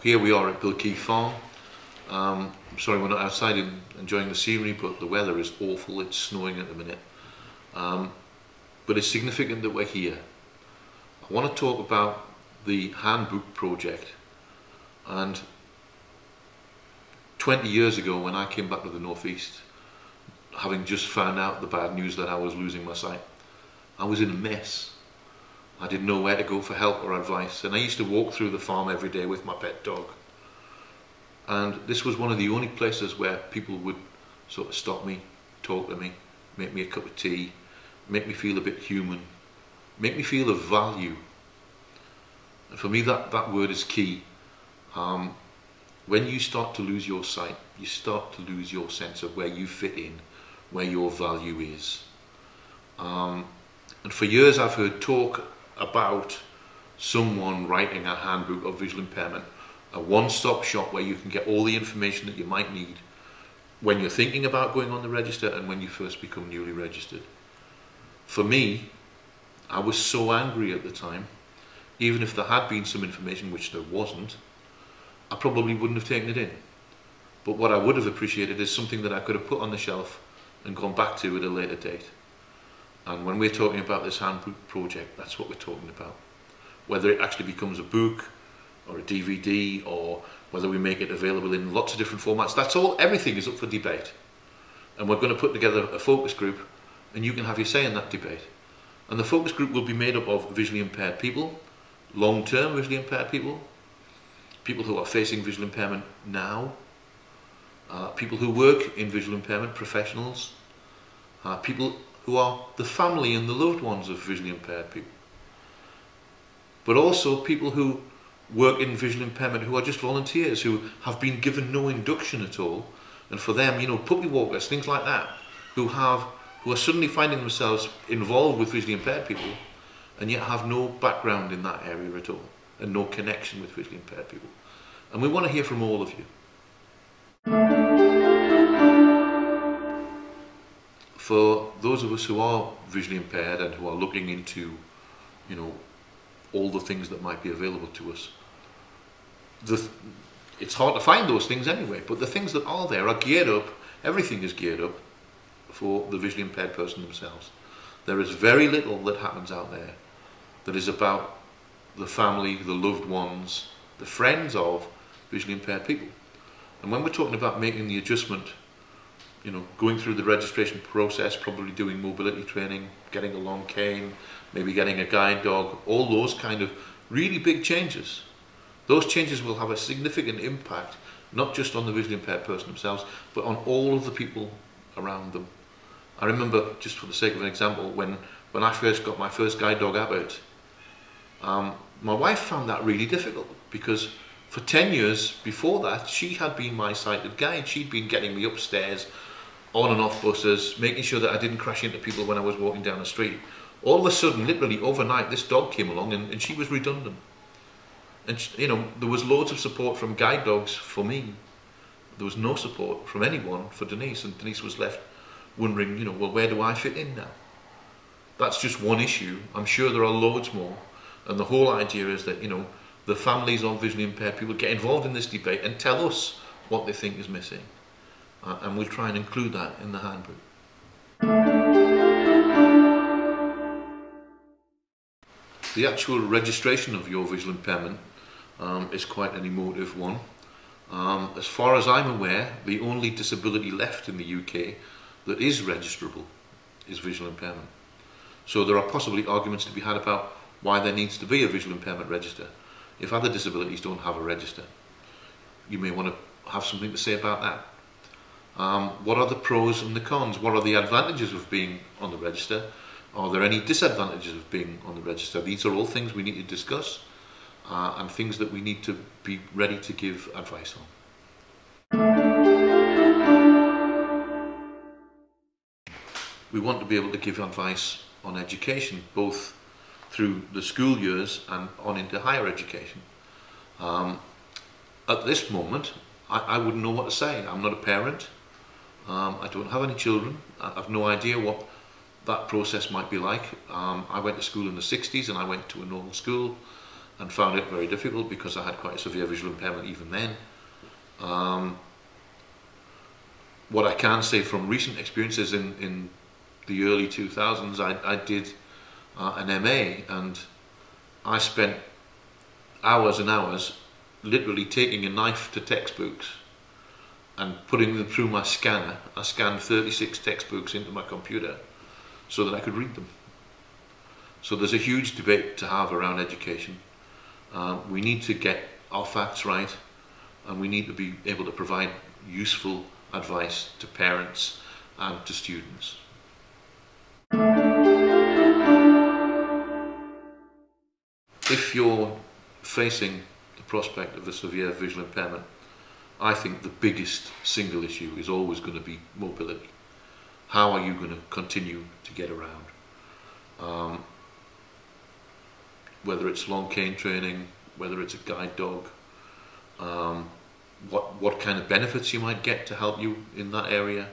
here we are at Bilkeith Farm. I'm sorry we're not outside enjoying the scenery, but the weather is awful. It's snowing at the minute. But it's significant that we're here. I want to talk about the handbook project. And 20 years ago, when I came back to the Northeast, having just found out the bad news that I was losing my sight, I was in a mess. I didn't know where to go for help or advice, and I used to walk through the farm every day with my pet dog. And this was one of the only places where people would sort of stop me, talk to me, make me a cup of tea, make me feel a bit human, make me feel of value. And for me that word is key. When you start to lose your sight, you start to lose your sense of where you fit in, where your value is. And for years I've heard talk about someone writing a handbook of visual impairment, a one-stop shop where you can get all the information that you might need when you're thinking about going on the register and when you first become newly registered. For me, I was so angry at the time, even if there had been some information, which there wasn't, I probably wouldn't have taken it in. But what I would have appreciated is something that I could have put on the shelf and gone back to at a later date. And when we're talking about this handbook project, that's what we're talking about. Whether it actually becomes a book or a DVD, or whether we make it available in lots of different formats, everything is up for debate. And we're going to put together a focus group, and you can have your say in that debate. And the focus group will be made up of visually impaired people, long-term visually impaired people, people who are facing visual impairment now, people who work in visual impairment, professionals, people who are the family and the loved ones of visually impaired people, but also people who work in visual impairment who are just volunteers, who have been given no induction at all, and for them, you know, puppy walkers, things like that, who are suddenly finding themselves involved with visually impaired people and yet have no background in that area at all and no connection with visually impaired people. And we want to hear from all of you. For those of us who are visually impaired and who are looking into, you know, all the things that might be available to us, it's hard to find those things anyway, but the things that are there are geared up, everything is geared up for the visually impaired person themselves. There is very little that happens out there that is about the family, the loved ones, the friends of visually impaired people. And when we're talking about making the adjustment, you know, going through the registration process, probably doing mobility training, getting a long cane, maybe getting a guide dog, all those kind of really big changes. Those changes will have a significant impact, not just on the visually impaired person themselves, but on all of the people around them. I remember, just for the sake of an example, when I first got my first guide dog, Abbott, my wife found that really difficult, because for 10 years before that, she had been my sighted guide. She'd been getting me upstairs, on and off buses, making sure that I didn't crash into people when I was walking down the street. All of a sudden, literally overnight, this dog came along and she was redundant. And she, you know, there was loads of support from guide dogs for me. There was no support from anyone for Denise, and Denise was left wondering, you know, well, where do I fit in now? That's just one issue. I'm sure there are loads more. And the whole idea is that, you know, the families of visually impaired people get involved in this debate and tell us what they think is missing. And we'll try and include that in the handbook. The actual registration of your visual impairment is quite an emotive one. As far as I'm aware, the only disability left in the UK that is registrable is visual impairment. So there are possibly arguments to be had about why there needs to be a visual impairment register if other disabilities don't have a register. You may want to have something to say about that. What are the pros and the cons? What are the advantages of being on the register? Are there any disadvantages of being on the register? These are all things we need to discuss and things that we need to be ready to give advice on. We want to be able to give advice on education, both through the school years and on into higher education. At this moment, I wouldn't know what to say. I'm not a parent. I don't have any children. I have no idea what that process might be like. I went to school in the 60s and I went to a normal school. and found it very difficult because I had quite a severe visual impairment even then. What I can say from recent experiences in the early 2000s, I did an MA, and I spent hours and hours literally taking a knife to textbooks and putting them through my scanner. I scanned 36 textbooks into my computer so that I could read them. So there's a huge debate to have around education. We need to get our facts right, and we need to be able to provide useful advice to parents and to students. If you're facing the prospect of a severe visual impairment, I think the biggest single issue is always going to be mobility. How are you going to continue to get around? Whether it's long cane training, whether it's a guide dog, what kind of benefits you might get to help you in that area.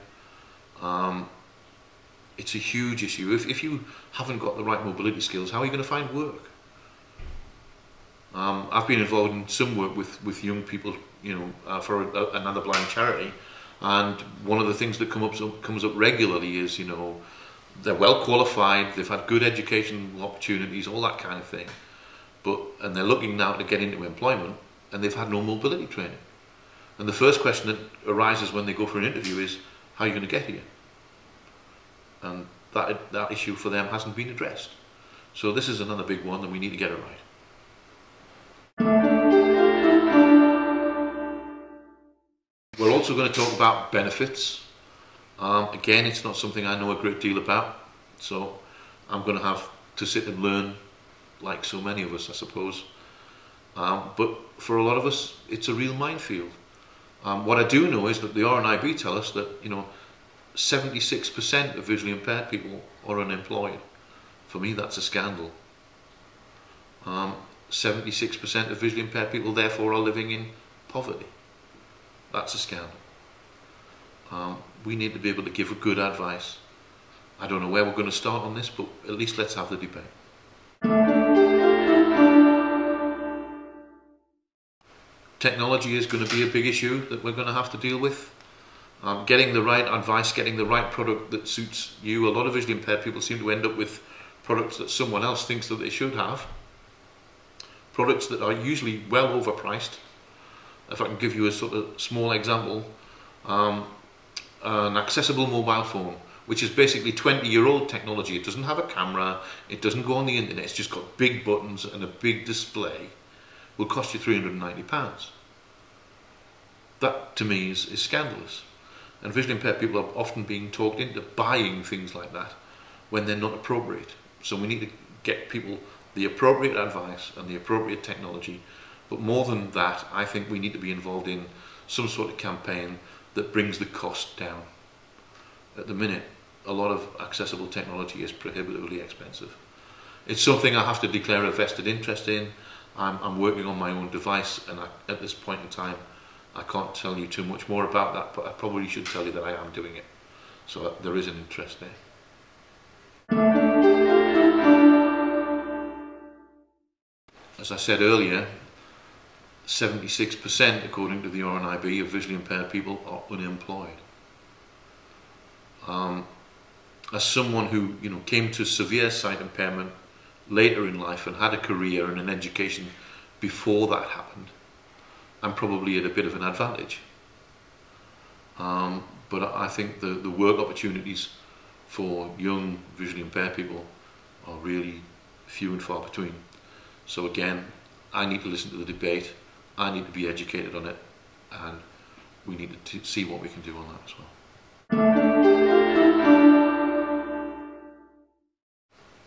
It's a huge issue. If you haven't got the right mobility skills, how are you going to find work? I've been involved in some work with young people, for another blind charity, and one of the things that comes up regularly is, they're well qualified, they've had good educational opportunities, all that kind of thing, and they're looking now to get into employment, and they've had no mobility training. And the first question that arises when they go for an interview is, how are you going to get here? And that issue for them hasn't been addressed. So this is another big one, and we need to get it right. We're also going to talk about benefits. Again, it's not something I know a great deal about, so I'm going to have to sit and learn, like so many of us, I suppose. But for a lot of us, it's a real minefield. What I do know is that the RNIB tell us that 76% of visually impaired people are unemployed. For me, that's a scandal. 76% of visually impaired people, therefore, are living in poverty. That's a scandal. We need to be able to give good advice. I don't know where we're going to start on this, but at least let's have the debate. Technology is going to be a big issue that we're going to have to deal with. Getting the right advice, getting the right product that suits you. A lot of visually impaired people seem to end up with products that someone else thinks that they should have. Products that are usually well overpriced. If I can give you a sort of small example, an accessible mobile phone, which is basically 20-year-old technology. It doesn't have a camera, it doesn't go on the internet, it's just got big buttons and a big display, will cost you £390. That, to me, is scandalous. And visually impaired people are often being talked into buying things like that when they're not appropriate. So we need to get people the appropriate advice and the appropriate technology. But more than that, I think we need to be involved in some sort of campaign that brings the cost down. At the minute, a lot of accessible technology is prohibitively expensive. It's something I have to declare a vested interest in. I'm working on my own device, and at this point in time, I can't tell you too much more about that, but I probably should tell you that I am doing it. So there is an interest there. As I said earlier, 76%, according to the RNIB, of visually impaired people are unemployed. As someone who came to severe sight impairment later in life and had a career and an education before that happened, I'm probably at a bit of an advantage. But I think the work opportunities for young visually impaired people are really few and far between. So again, I need to listen to the debate, I need to be educated on it, and we need to see what we can do on that as well.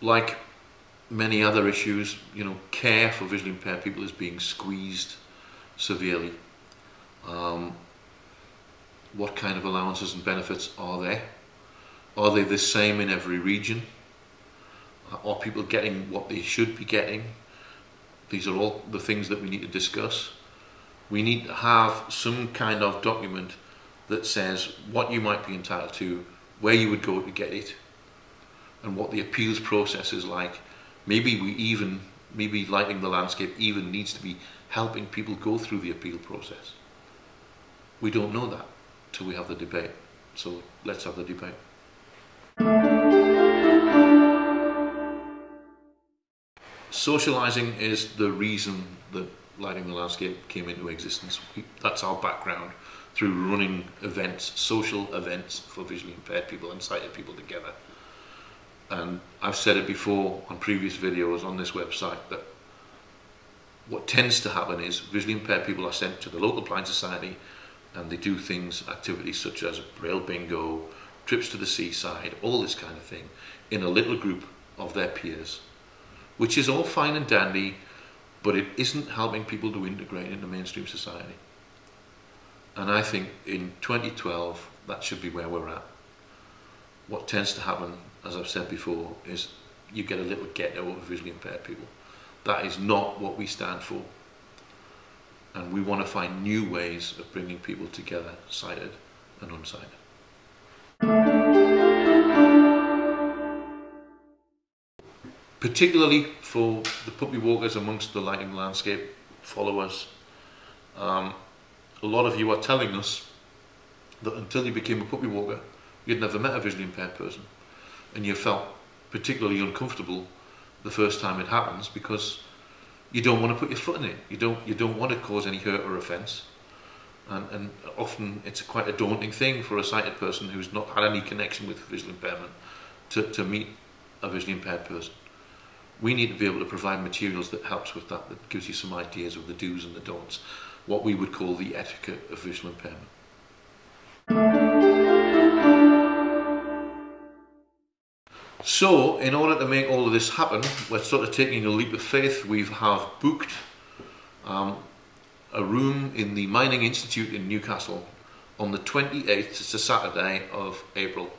Like many other issues, care for visually impaired people is being squeezed severely. What kind of allowances and benefits are there? Are they the same in every region? Are people getting what they should be getting? These are all the things that we need to discuss. We need to have some kind of document that says what you might be entitled to, where you would go to get it, and what the appeals process is like. Maybe we even maybe Lighting the Landscape even needs to be helping people go through the appeal process. We don't know that till we have the debate. So let's have the debate. Socialising is the reason that Lighting the Landscape came into existence. That's our background through running events, social events for visually impaired people and sighted people together. And I've said it before on previous videos on this website that what tends to happen is visually impaired people are sent to the local blind society and they do things, activities such as Braille bingo, trips to the seaside, all this kind of thing in a little group of their peers, which is all fine and dandy, but it isn't helping people to integrate into mainstream society. And I think in 2012 that should be where we're at. What tends to happen, as I've said before, is you get a little ghetto of visually impaired people. That is not what we stand for. And we want to find new ways of bringing people together, sighted and unsighted. Particularly for the puppy walkers amongst the Lighting the Landscape followers, a lot of you are telling us that until you became a puppy walker, you'd never met a visually impaired person, and you felt particularly uncomfortable the first time it happens because you don't want to put your foot in it. You don't want to cause any hurt or offence, and often it's quite a daunting thing for a sighted person who's not had any connection with visual impairment to meet a visually impaired person. We need to be able to provide materials that helps with that, that gives you some ideas of the do's and the don'ts, what we would call the etiquette of visual impairment. So, in order to make all of this happen, we're sort of taking a leap of faith. We have booked a room in the Mining Institute in Newcastle on the 28th, it's a Saturday of April,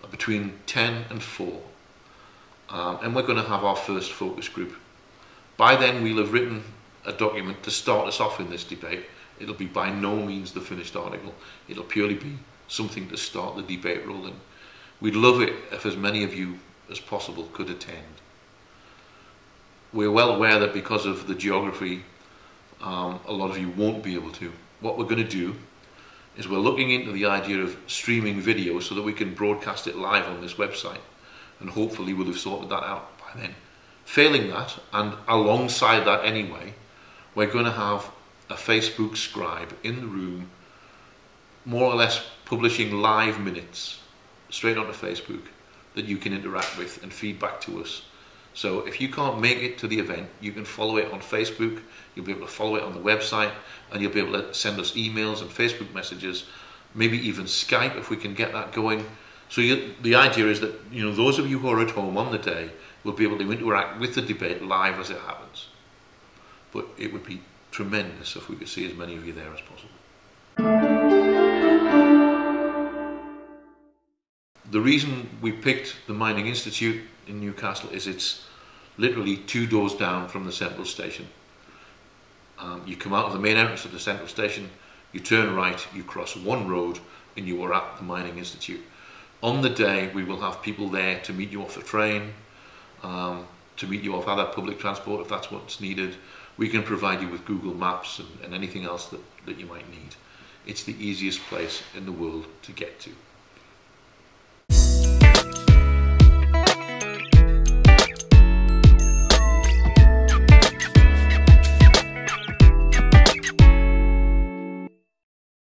between 10 and 4. And we're going to have our first focus group. By then we'll have written a document to start us off in this debate. It'll be by no means the finished article. It'll purely be something to start the debate rolling. We'd love it if as many of you as possible could attend. We're well aware that because of the geography, a lot of you won't be able to. What we're going to do is we're looking into the idea of streaming video so that we can broadcast it live on this website, and hopefully we'll have sorted that out by then. Failing that, and alongside that anyway, we're going to have a Facebook scribe in the room, more or less publishing live minutes straight onto Facebook that you can interact with and feed back to us. So if you can't make it to the event, you can follow it on Facebook, you'll be able to follow it on the website, and you'll be able to send us emails and Facebook messages, maybe even Skype if we can get that going. So the idea is that, you know, those of you who are at home on the day will be able to interact with the debate live as it happens. But it would be tremendous if we could see as many of you there as possible. The reason we picked the Mining Institute in Newcastle is it's literally 2 doors down from the central station. You come out of the main entrance of the central station, you turn right, you cross one road, and you are at the Mining Institute. On the day, we will have people there to meet you off the train, to meet you off other public transport if that's what's needed. We can provide you with Google Maps and anything else that you might need. It's the easiest place in the world to get to.